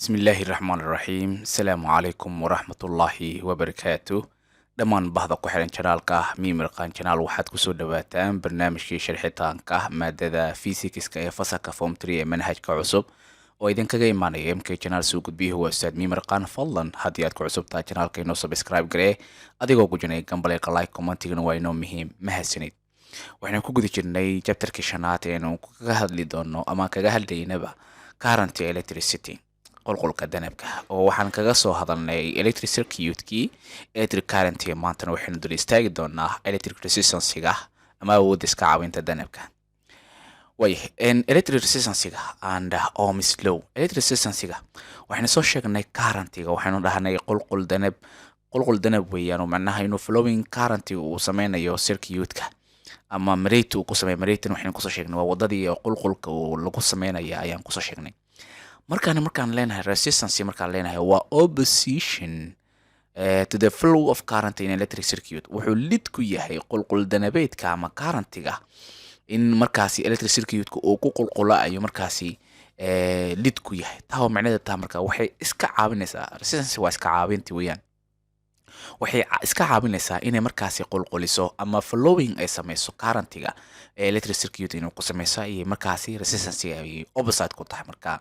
بسم الله الرحمن الرحيم السلام عليكم ورحمة الله وبركاته دمان بهذا كحرين شنالكا ميمرقان شنال waxaad kusoo dhawaataan barnaamijkii sharxitaanka maadada physics ee fasalka form 3 ee manhajka cusub oo idin kaga imaanaya MK channel soo gudbiyay waa ustaad Mimirqaan fadlan haddii aad ku cusub tahay channelka inoo subscribe garee adigoo gujinay gambaleelka like commentigana waa inoo muhiim mahadsanid waxaan ku guda jirnay chapterkii shanaad ee aanu kaga hadli doono ama kaga hadlaynaba current electricity qolqolka danabka oo waxaan kaga soo hadalnay electric circuit-kii electric current ee maanta waxaynu dul istaagi doonaa electric resistance-ga ama awoodda iska caawinta danabka electric resistance-ga and ohm's law electric resistance-ga waxaynu soo sheegnay current-ga waxaynu dhahnay qolqol danab weeyaan oo macnaha inuu flowing current uu sameynayo circuit-ka ama mareegta uu ku sameeyo mareegtan waxaynu ku soo sheegnay waa wadadii qolqolka uu lagu sameeyo ayaan ku soo sheegnay markaan leenahay resistance markaan leenahay waa opposition to the flow of current in electric circuit wuxuu lid ku yahay qolqol danabeedka ama current-ga in markaasi electric circuit-ku uu ku qolqolayo markaasi lid ku yahay taa macnaheedu taa markaa waxay iska caawinaysaa resistance waa iska caawinti weeyaan waxay iska caawinaysaa inay markaasi qolqoliso ama flowing ay samayso current-ga electric circuit inuu ku samayso iyo markaasi resistance ay opposite ku tahay markaa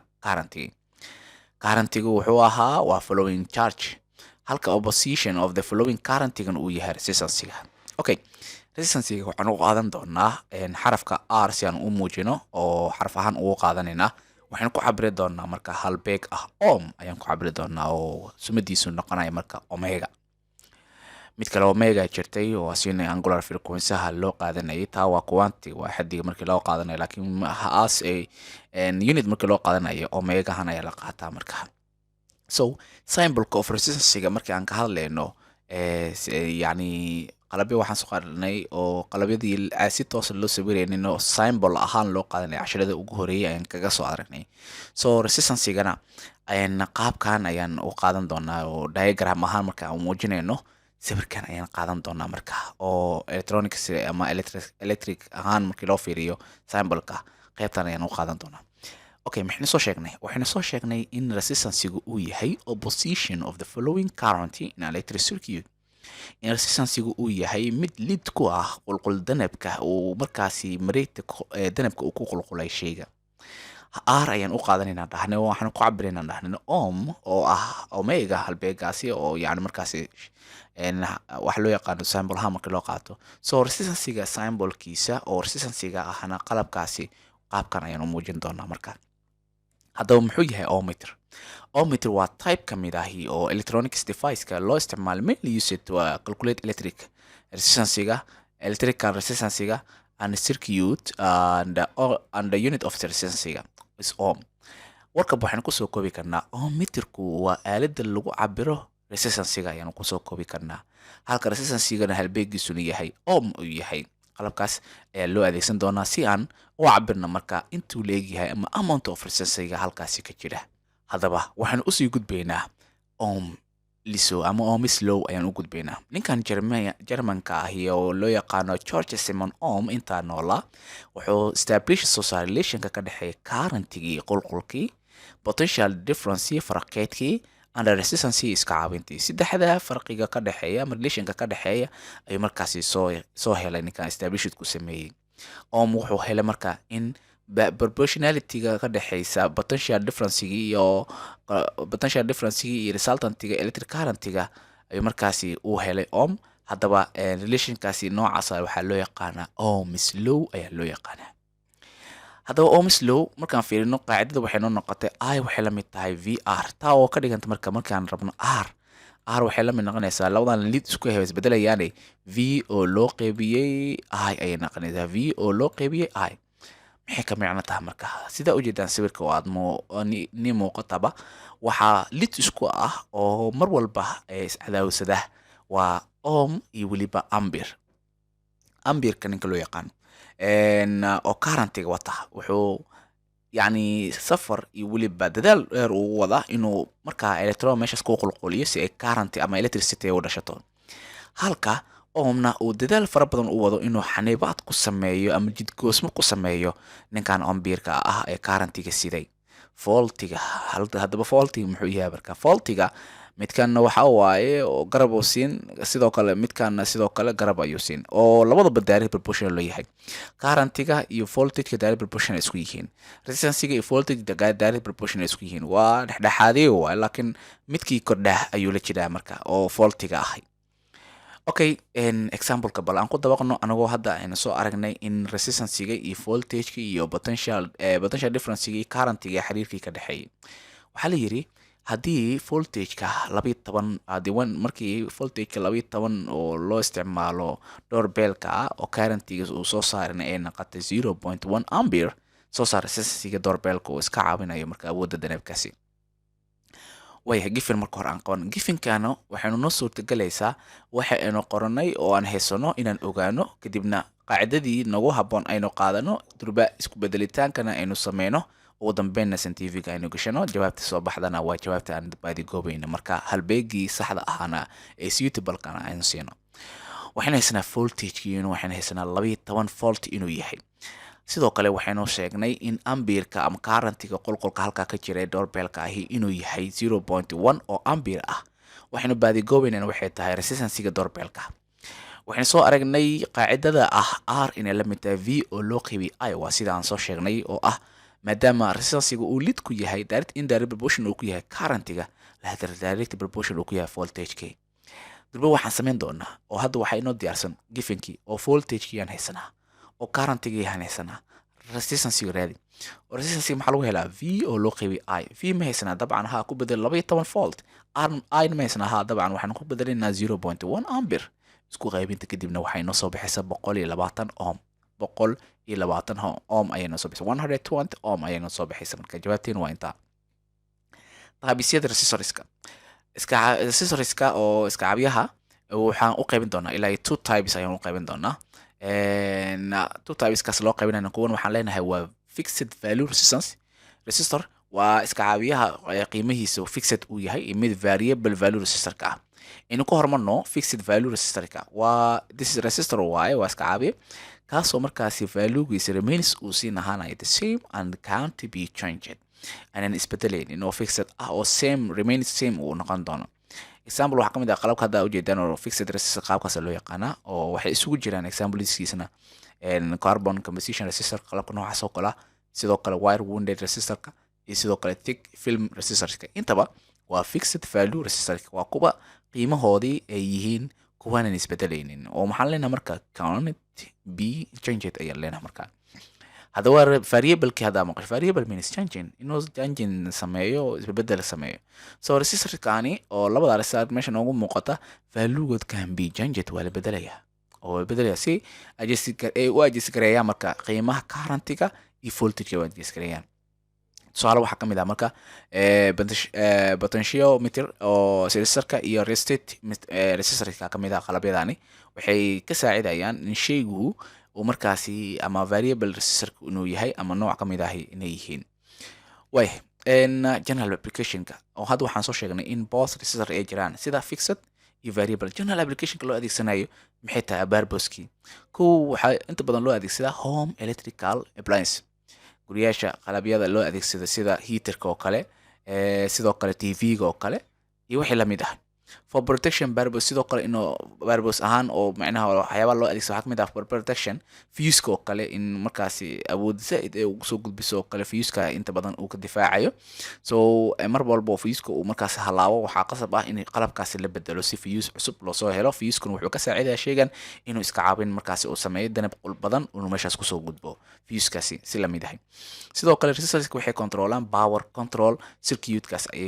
current-gu wuxuu ahaa waa flowing charge halka opposition of the flowing current-gan uu yahay resistance-ga okay resistance-ga waxaan u qaadan doonaa xarafka r si aan u muujino oo xaraf ahaan ugu qaadanayna waxaan ku cabiri doonaa marka halbeeg ah ohm ayaan ku cabiri doonaa oo sumadiisu noqonaya marka omega mid kale omega jirtay oo asina angular frequency-ha loo qaadanayay taa waa quantity waa xaddiga markii loo qaadanayo laakiin as unit markii loo qaadanayo omega han ayaa la qaataa marka so symbol of resistance-ga markii aan ka hadlayno yani qalabyo waxaan soo qaadanay oo qalabyadii si toos loo sawiraynin oo symbol ahaan loo qaadanay casharada ugu horeeyay ayaan kaga soo aragnay so resistance-gana ayaan qaabkan ayaan u qaadan doonaa oo diagram ahaan marka aan muujinayno sawirkan ayaan qaadan doonaa marka oo electronics ama electric ahaan markii loo fiiriyo symbolka qaybtan ayaan u qaadan doonaa okay waxaynu soo sheegnay in resistance-gu uu yahay opposition of the flowing current in electric circuit in resistance-gu uu yahay mid lid ku ah qolqol danabka uu markaasi mareegta danabka uu ku qolqolay shayga r ayaan u qaadanaynaa dhahnay waxaan ku cabiraynaa dhahnay ohm oo ah omega halbeegaasi oo yani markaasi wax loo yaqaano symbol ha markii loo qaato so resistance-ga symbolkiisa oo resistance-ga ahna qalabkaasi qaabkan ayaan u muujin doonaa marka haddaba muxuu yahay ohmmeter waa type ka mid ahi oo electronics device-ka loo isticmaalo mainly used to calculate electric resistance-ga electrical resistance-ga and circuit and the unit of the resistance-ga is ohm warkab waxaan kusoo koobi karnaa ohmmeterku waa aaladda lagu cabiro resistance-ga ayaan kusoo koobi karnaa halka resistance-gana halbeegiisuna yahay ohm uu yahay qalabkaas ayaa loo adeegsan doonaa si aan u cabirno marka intuu leegyahay ama amount of resistance-ga halkaasi ka jira haddaba waxaan usii gudbaynaa ohm liso ama ohm's law ayaan u gudbaynaa ninkan Germanka ahi oo loo yaqaano George Simon Ohm intaa noolaa wuxuu establish social relation-ka ka dhexeeya current-gii qolqolkii potential difference farqeedkii and resistance iska caawintii saddexda farqiga ka dhaxeeya ama relation-ka ka dhaxeeya ay markaasi soo helay ninkan establish ku sameeyay ohm wuxuu helay marka in proportionality-ga ka dhaxeysa potential difference-gi iyo resultant-ga electric current-ga ay markaasi uu helay ohm haddaba relation-kaasi noocaas waxaa loo yaqaanaa ohm's law ayaa loo yaqaanaa haddaba ohm's law markaan fiirino qaacidada waxay noo noqotay I waxay la mid tahay VR taa oo ka dhiganta markaan rabno R waxay la mid noqonaysaa labadan lid isku hees bedelayaane V oo loo qeybiyay I ayay noqonaysaa V oo loo qeybiyay I maxay ka macno tahay marka sida u jeedaan sawirka oo aad ni muuqataba waxaa lid isku ah oo mar walba iscadaawsada waa ohm iyo weliba ampere-ka ninka loo yaqaan oo current-ga wata wuxuu yani safar iyo weliba dadaal dheer ugu wada inuu markaa electron meeshaas ku qulquliyo si ay current ama electricity u dhashato halka ohmna uu dadaal fara badan u wado inuu xaniibaad ku sameeyo ama jidgoosmo ku sameeyo ninkan ampere-ka ah ee current-ga siday faultiga. Haddaba faultiga muxuu yahay marka? Faultiga midkan waxa waaye oo garab uu siin, sidoo kale midkan sidoo kale garab ayuu siin, oo labadaba direct proportional loo yahay. Currentiga iyo voltage direct proportional isku yihiin, resistancega iyo voltage direct proportional isku yihiin, waa dhexdhexaadii waa, laakiin midkii kordhaa ayuu la jiraa marka oo faultiga ahay. Okay, example-ka bal aan ku dabaqno anagoo hadda aynu soo aragnay in resistancega iyo voltageka iyo potential difference-ga iyo currentiga xiriirkii ka dhexeeyay. Waxaa la yiri haddii voltageka 12 markii voltageka 12 oo loo isticmaalo doorbellka ah oo currentiga uu soo saarina ay noqotay 0.1 ampere, soo saar resistancega doorbellka uu iska caawinayo marka awoodda danabkaasi. Way given marka hore aan qaban given-kaano waxaynu noo suurtagelaysaa waxa aynu qoranay oo aan haysano inaan ogaano, kadibna qaacidadii nagu habboon aynu qaadano, durba isku bedelitaankana aynu sameyno, ugu dambeynna scientific aynu gashano, jawaabta soo baxdana waa jawaabta aan baadi goobayno, marka halbeegii saxda ahana ee suitable-kana aynu siino. Waxaan haysanaa voltage-kiina waxaan haysanaa 12 volt inuu yahay. Sidoo kale waxaynu sheegnay in ampere-ka ama currentiga qolqolka halka ka jira doorbellka ahi inuu yahay 0.1 oo ampere ah. Waxaynu baadi goobaynaa waxay tahay resistancega doorbellka. Waxaan soo aragnay qaacidada ah R inay la mid tahay V oo loo qeybiyo I, waa sida aan soo sheegnay oo ah maadaama resistancega uu lid ku yahay direct indirect proportional uu ku yahay currentiga, la direct proportional uu ku yahay voltageka. Durba waxaan sameyn doonaa oo hadda waxa inoo diyaarsan given-kii oo voltagekii aan haysanaa oo currentiga aan haysanaa, resistancega raadi. oo resistancega maxaa lagu helaa? V oo loo qeybiyo I. V ma haysanaa dabcan ha ku bedel 12 volt. I ma haysanaa ha dabcan waxaan ku bedelaynaa 0.1 ampere. Isku qaybinta kadibna waxay noo soo bixaysaa 120 ohm. 120 ohm ayay noo soo bixaysaa, 120 ohm ayay noo soo bixaysaa, marka jawaabteen waa intaa. Qaabisyada resistorska oo iska caabiyaha waxaan u qaybin doonaa ilaa 2 types ayaan u qaybin doonaa. 2 types kaas loo qaybinayo kuwan waxaan leenahay waa fixed value resistor, waa iska caabiyaha qiimihiisa fixed uu yahay, mid variable value resistorka ah. Inuu ku hormarno fixed value resistorka waa this resistor waaye, waa iska caabiye kaasoo markaasi value-giisa remains uu siin ahaanayo the same and can't be changed, aanan isbedelaynin oo fixed ah oo remains same uu noqon doono. Example waxaa ka mid ah qalabka hadda ujeedaan oo fixed resistor qaabkaas loo yaqaana, oo waxay isugu jiraan example-kiisana carbon composition resistor qalabka noocaas oo kale, sidoo kale wire wounded resistorka, iyo sidoo kale thick film resistorka. Intaba waa fixed value resistorka, waa kuwa qiimahoodii ay yihiin kuwaanan isbedelaynin, oo maxaan leenahay marka can't be changed ayaan leenahay marka. هذا هو variable كي هذا مقاش variable means changing إنه changing سمايه بدل سمايه so resistor كاني أو لبض resistor ماشي نوعه مقطع value can be changed ولا بدلها أو بدلها سي أجلس وأجلس كريا مركا قيمة current يفولت كي وأجلس كريا سؤال واحد كم إذا مركا potentiometer أو resistor كا resistor كم إذا خلا بيداني وحي كساعد أيان نشيء ومركاسي أما variable resistor إنه يهي أما نوع كم إذا هي إنه يهين. ويه إن general application كا أو هذا وحنا صار شغلنا in both resistor أجران سيدا fixed ي variable general application كلو أديك سنايو محيطها باربوسكي كو أنت بدن لو أديك سيدا home electrical appliance قرياشة قلبية لو أديك سيدا heater كوكالة سيدا كلا TV كوكالة يوحي لميده for protection purpose sidoo kale inuu purpose ahaan oo macnaha waxyaabo loo adeegsado waxa kamid ah for protection fuse-ka oo kale in markaasi awood zaid ay ugu soo gudbiso kale fuse-ka inta badan uu ka difaacayo so mar walba fuse-ka uu markaasi halaabo waxa qasab ah in qalabkaasi la bedelo si fuse cusub loo soo helo fuse-kan wuxuu ka saacidayaa sheegan inuu iska caabin markaasi uu sameeyo danab qul badan uu meeshaas ku soo gudbo fuse-kaasi si la mid ah sidoo kale resistors waxay controlaan power control circuit-kaas ay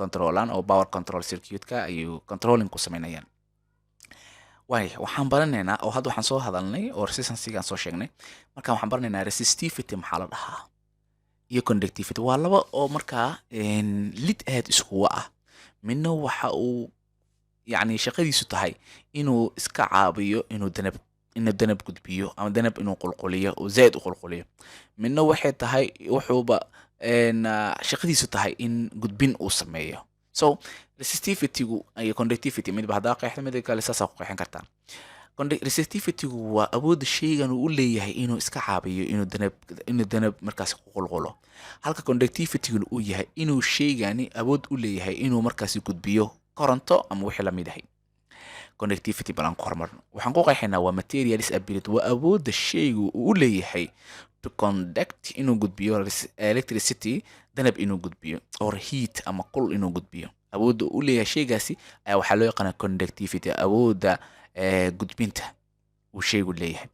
controlaan oo power control circuit-ka ayuu controlling ku sameynayaan waxaan baranaynaa oo hadda waxaan soo hadalnay oo resistance-ga aan soo sheegnay marka waxaan baranaynaa resistivity maxaa la dhahaa iyo conductivity waa laba oo markaa lid aad isku ah midna waxa uu yani shaqadiisu tahay inuu iska caabiyo inuu danab gudbiyo ama danab inuu qulquliyo oo zaid u qulquliyo midna waxay tahay wuxuuba shaqadiisu tahay in gudbin uu sameeyo so resistivity iyo conductivity mid ba hadaa qeexda mid kale saas ku qeexin kartaa resistivity waa awoodda shaygan uu u leeyahay inuu iska caabiyo inuu danab markaasi ku qulqulo, halka conductivity uu yahay inuu shaygani awood u leeyahay inuu markaasi gudbiyo koronto ama wixii la mid ah. conductivity balan ku hormarno waxaan ku qeexaynaa waa materials ability, waa awoodda shaygu uu u leeyahay to conduct inuu gudbiyo electricity danab inuu gudbiyo or heat ama kul inuu gudbiyo. awoodda uu leeyahay shaygaasi ayaa waxaa loo yaqaanaa conductivity, awoodda gudbinta uu shaygu leeyahay.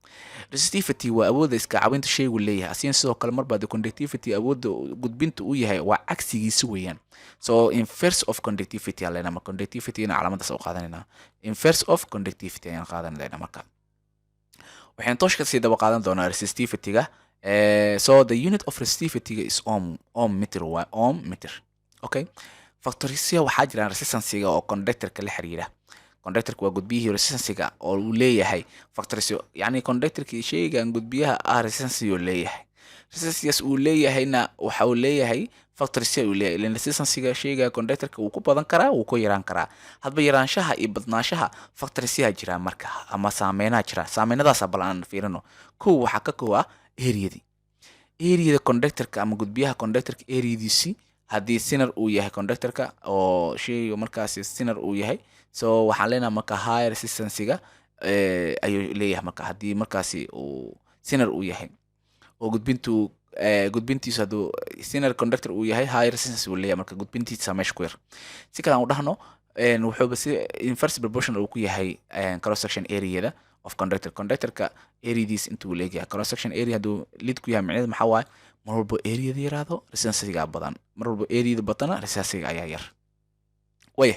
resistivity waa awoodda iska caabinta shaygu leeyahay, asiin sidoo kale marba conductivity awoodda gudbinta uu yahay waa cagsigiisa weeyaan. so inverse of conductivity alena ma conductivity ina calaamadaas u qaadanayna, inverse of conductivity ayaan qaadanayna. marka waxaan tooshka sii daba qaadan doonaa resistivity-ga. so the unit of resistivity is ohm meter, waa ohm meter. okay, factorisya waxaa jiraan resistance-ga oo conductor-ka la xiriira. conductor-ka waa gudbiyihii resistance-ga oo uu leeyahay factorisyo, yani conductor-ka shaygan gudbiyaha resistance uu leeyahay. resistance uu leeyahayna waxa uu leeyahay factorisyo uu leeyahay. ileen resistance-ga shayga conductor-ka uu ku badan karaa, uu ku yaraan karaa. hadba yaraanshaha iyo badnaanshaha factorisyaa jira marka, ama saameynaha jira. saameynadaas balan fiirino. kow waxaa ka kow area-di. area-da conductor-ka ama gudbiyaha conductor-ka area-diisi haddii sinner uu yahay conductor-ka oo shay markaasi sinner uu yahay, so waxaan leenahay marka high resistance-ga ayuu leeyahay. marka haddii markaasi uu sinner uu yahay oo gudbintiisu hadduu sinner conductor uu yahay, high resistance uu leeyahay, marka gudbintiisa meesha ku yar. si kale aan u dhahno wuxuuba si inverse proportional uu ku yahay cross section area-da of conductor-ka area-diis intuu leeyahay. cross section area hadduu lid ku yahay macnaheedu maxaa waaye mar walba area-da yaraado resistance-ga badan, mar walba area-da badana resistance-ga ayaa yar. waya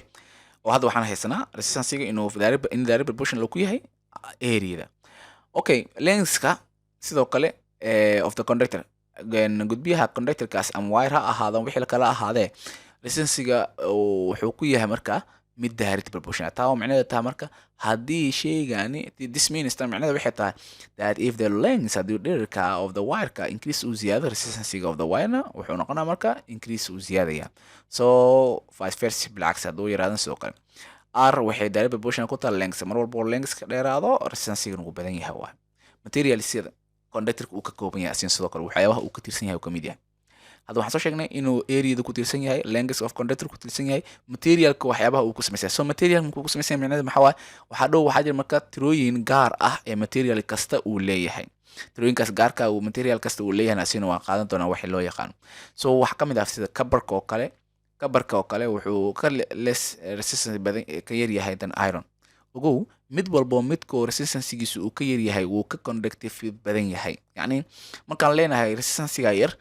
oo hadda waxaan haysanaa resistance-ga inuu direct proportional ku yahay area-da. okay, length-ka sidoo kale of the conductor, gudbiyaha conductor-kaas ama wire ha ahaado wixii kala ahaadee, resistance-ga wuxuu ku yahay marka mid direct proportional. taa macnaheedu tahay marka haddii shaygani this means macnaheedu waxay tahay that if the length haddii dhererka of the wire-ka increase uu ziyaado, resistance-ga of the wire-na wuxuu noqonaa marka increase uu ziyaadaya. so vice versa bilcagsi hadduu yaraadan sidoo kale r waxay direct proportional ku tahay length, mar walba length ka dheeraado resistance-ga uu badan yahay. waa materials-yada conductor-ka uu ka kooban yahay, asiin sidoo kale waxyaabaha uu ka tirsan yahay uu ka mid yahay. hadda waxaan soo sheegnay inuu area-da ku tirsan yahay, length of conductor ku tirsan yahay, material-ka waxyaabaha uu ku samaysan yahay. so material ku samaysan yahay macnaheedu maxaa waaye waxaa jira marka tirooyin gaar ah ee material kasta uu leeyahay. tirooyinkaas gaarka uu material kasta uu leeyahay asina waa qaadan doonaa waxa loo yaqaan. so wax ka mid ah sida kabarka oo kale wuxuu ka less resistance badan ka yar yahay than iron. ogow mid walbo midkoo resistance-giisu uu ka yar yahay wuu ka conductive badan yahay. yacni markaan leenahay resistance-ga yar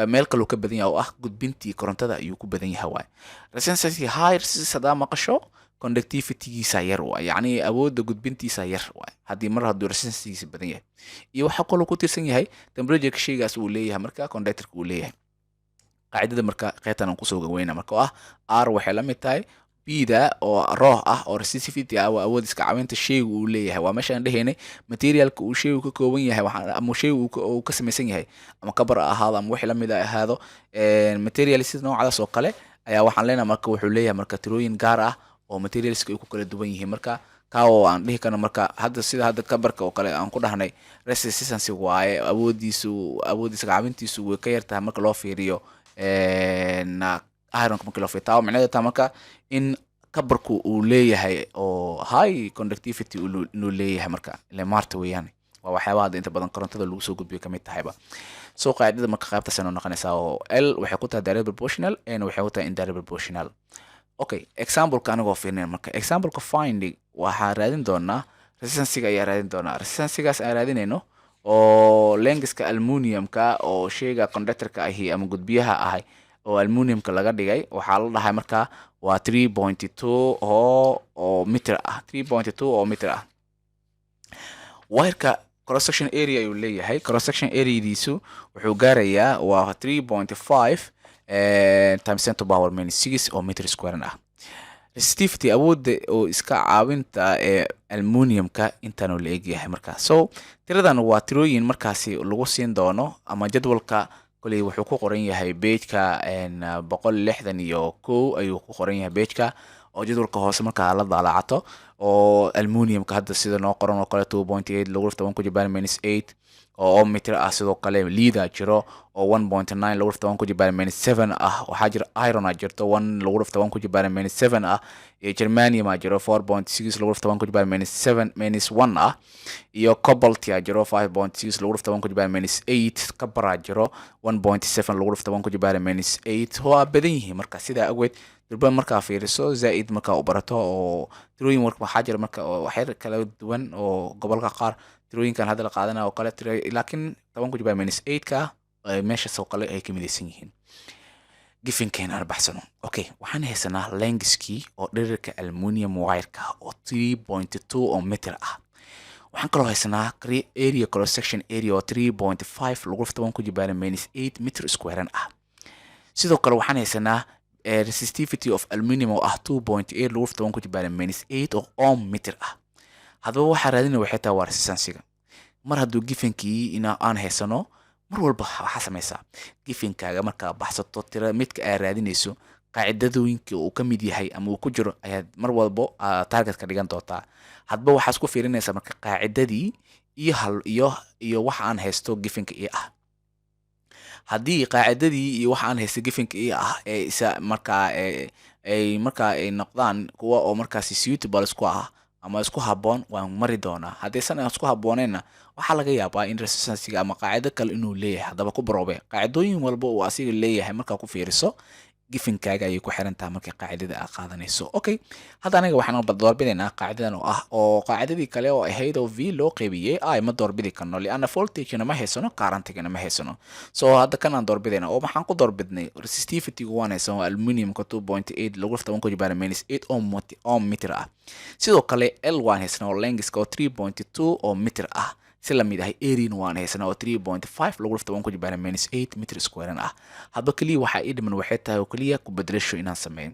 meel kaloo ka badan yahay oo ah gudbintii korontada ayuu ku badan yahay. waay resistance high resistance hadaa maqasho conductivity-giisa yar waay, yacni awoodda gudbintiisa yar waay hadduu resistance-giisa badan yahay. iyo waxaa kaloo ku tirsan yahay temperature-ka shaygaas uu leeyahay marka conductor-ka uu leeyahay. qaacidada marka qeybtan aan kusoo gaweyna marka oo ah r waxay la mid tahay bida oo rooh ah oo resistivity ah waa awood iska caawinta shaygu uu leeyahay. waa meeshaan dhahaynay materialka uu shaygu ka kooban yahay ama shaygu uu ka samaysan yahay ama kabar ahaado ama wixii la mid ah ahaado material sida noocaas oo kale ayaa waxaan leenahay marka wuxuu leeyahay marka tirooyin gaar ah oo materialska ay ku kala duwan yihiin. marka oo aan dhihi karno marka hadda kabarka oo kale aan ku dhahnay resistance waaye awoodiisa caawintiisu way ka yartahay marka loo fiiriyo iron marka loo fiiriyo. macnaheedu taa marka in kabarku uu leeyahay oo high conductivity inuu leeyahay marka ile maarta weeyaan. waa waxyaabaha hadda inta badan korontada lagu soo gudbiyo kamid tahayba. soo qaacidada marka qaybtaas aynu noqonaysaa oo l waxay ku tahay direct proportional, n waxay ku tahay indirect proportional. okay, example-ka anigoo fiirnay marka example-ka finding waxaan raadin doonaa resistance-ga ayaa raadin doonaa. resistance-gaas aan raadinayno oo length-ka aluminium-ka oo shayga conductor-ka ahi ama gudbiyaha ahay oo aluminium-ka laga dhigay waxaa la dhahay marka waa 3.2 oo meter ah. 3.2 oo meter ah. wire-ka cross section area ayuu leeyahay. cross section area-diisu wuxuu gaarayaa waa 3.5 times 10 to power minus 6 oo meter square ah. resistivity awoodda oo iska caawinta aluminium-ka intaan la eegyahay marka. so tiradan waa tirooyin markaasi lagu siin doono ama jadwalka kulay wuxuu ku qoran yahay page-ka 161 ayuu ku qoran yahay page-ka oo jadwalka hoose markaa la daalacato oo aluminiumka hadda sida noo qoran oo kale 2.8 lagu dhufto 1 ku jibaan minus 8 oo ohmmeter ah sidoo kale liida jiro oo 1.9 lagu dhufto 1 ku jibaan minus 7 ah waxaa jira iron ah jirto 1 lagu dhufto 1 ku jibaan minus 7 ah iyo germanium ah jiro 4.6 lagu dhufto 1 ku jibaan minus 7 minus 1 ah iyo cobalt ah jiro 5.6 lagu dhufto 1 ku jibaan minus 8 copper ah jiro 1.7 lagu dhufto 1 ku jibaan minus 8 waa badan yihiin marka sida awgeed durban markaa fiiriso zaid markaa u barato oo tirooyin marka waxaa jira marka waxyar kala duwan oo gobolka qaar tirooyinkan hadda la qaadana oo kale laakiin 10 ku jibaan minus 8 ka meesha soo kale ay ka midaysan yihiin gifinkeena aan baxsano okay waxaan haysanaa lengthkii oo dhererka aluminium wire-ka oo 3.2 oo meter ah waxaan kaloo haysanaa area cross section area oo 3.5 lagu dhufto 1 ku jibaan minus 8 meter square ah sidoo kale waxaan haysanaa resistivity of aluminium oo ah 2.8 lagu dhufto 1 ku jibaan minus 8 oo ohm meter ah haddaba waxaa raadinaya waxay tahay waa resistance-ga mar hadduu gifinkii aan haysano mar walba waxaa samaysaa gifinkaaga markaa baxsato tira midka aad raadinayso qaacidadooyinka uu ka mid yahay ama uu ku jiro ayaad mar walba target ka dhigan doontaa hadba waxaad isku fiirinaysaa marka qaacidadii iyo waxa aan haysto gifinka ah haddii qaacidadii iyo waxa aan haysto gifinka ah ee isa markaa ay noqdaan kuwa oo markaasi suitable isku ah ama isku haboon waan mari doonaa haddaysan isku haboonayna waxaa laga yaabaa in resistance-ga ama qaacido kale inuu leeyahay haddaba ku baroobe qaacidooyin walba uu asiga leeyahay markaa ku fiiriso gifinkaaga ayay ku xiran tahay markii qaacidada aad qaadanayso okay hadda aniga waxaan doorbidayna qaacidadan oo ah oo qaacidadii kale oo ahayd oo v loo qaybiyay ay ma doorbidi karno liana voltage-na ma haysano current-na ma haysano so hadda kan aan doorbidayna oo maxaan ku doorbidnay resistivity-gu waan haysano aluminium-ka 2.8 lagu dhufto 1 ku jibaan minus 8 ohm meter ah sidoo kale L waan haysano length-ka oo 3.2 oo meter ah si la mid ah area waan haysana oo 3.5 lagu dhufto 1 ku jibaan minus 8 meter square ah hadba kaliya waxa ii dhiman waxay tahay oo kaliya ku bedelasho inaan sameeyo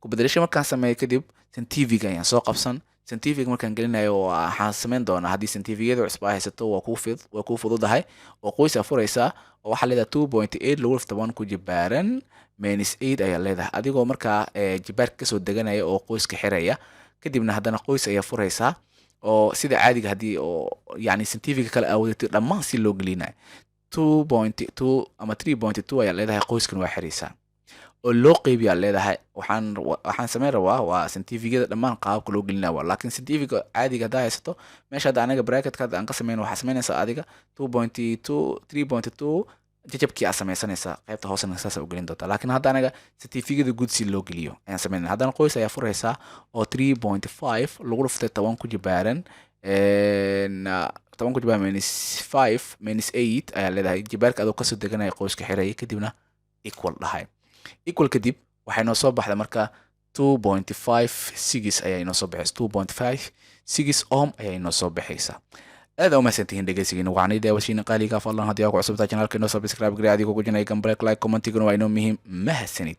ku bedelasho markaan sameeyo kadib centiviga ayaan soo qabsan centiviga markaan gelinayo waxaan sameyn doonaa haddii centivigada cusub haysato waa ku fududahay oo qoys furaysa oo waxa leedahay 2.8 lagu dhufto 1 ku jibaan minus 8 ayaa leedahay adigoo markaa jibaarka kasoo deganaya oo qoyska xiraya kadibna haddana qoys ayaa furaysa oo sida caadiga hadii oo yani centiviga kala awoodato dhammaan si loo gelinayo 2.2 ama 3.2 ayaa leedahay qoyskan waa xiriisa oo loo qaybiyaa leedahay waxaan sameyn rabaa waa centivigada dhammaan qaabka loo gelinayo laakiin centiviga caadiga hadaa haysato meesha hadda anaga bracketka hadda aan ka sameyn waxaa sameynaysaa adiga 2.2 3.2 jajabkii aad samaysanaysaa qaybta hoosena saas u gelin doontaa laakiin hadda anaga certificate good si loo geliyo ayaan sameynaa haddana qoys ayaa furaysaa oo 3.5 lagu dhuftay 10 ku jibaaran 10 ku jibaaran minus 5 minus 8 ayaa leedahay jibaarka adoo kasoo deganaya qoyska xiraya kadibna equal dhahay equal kadib waxay noo soo baxday marka 2.56 ayaa inoo soo baxaysa 2.56 ohm ayaa inoo soo baxaysa هذا وما سنتين دقيقة وعني ده وشينا قالي قاف الله هدي أقوى سبتاجنا الكنوس سبسكرايب قري عادي كوجنا يكمل لايك كومنتي كنوا عينهم مهم ما هسنت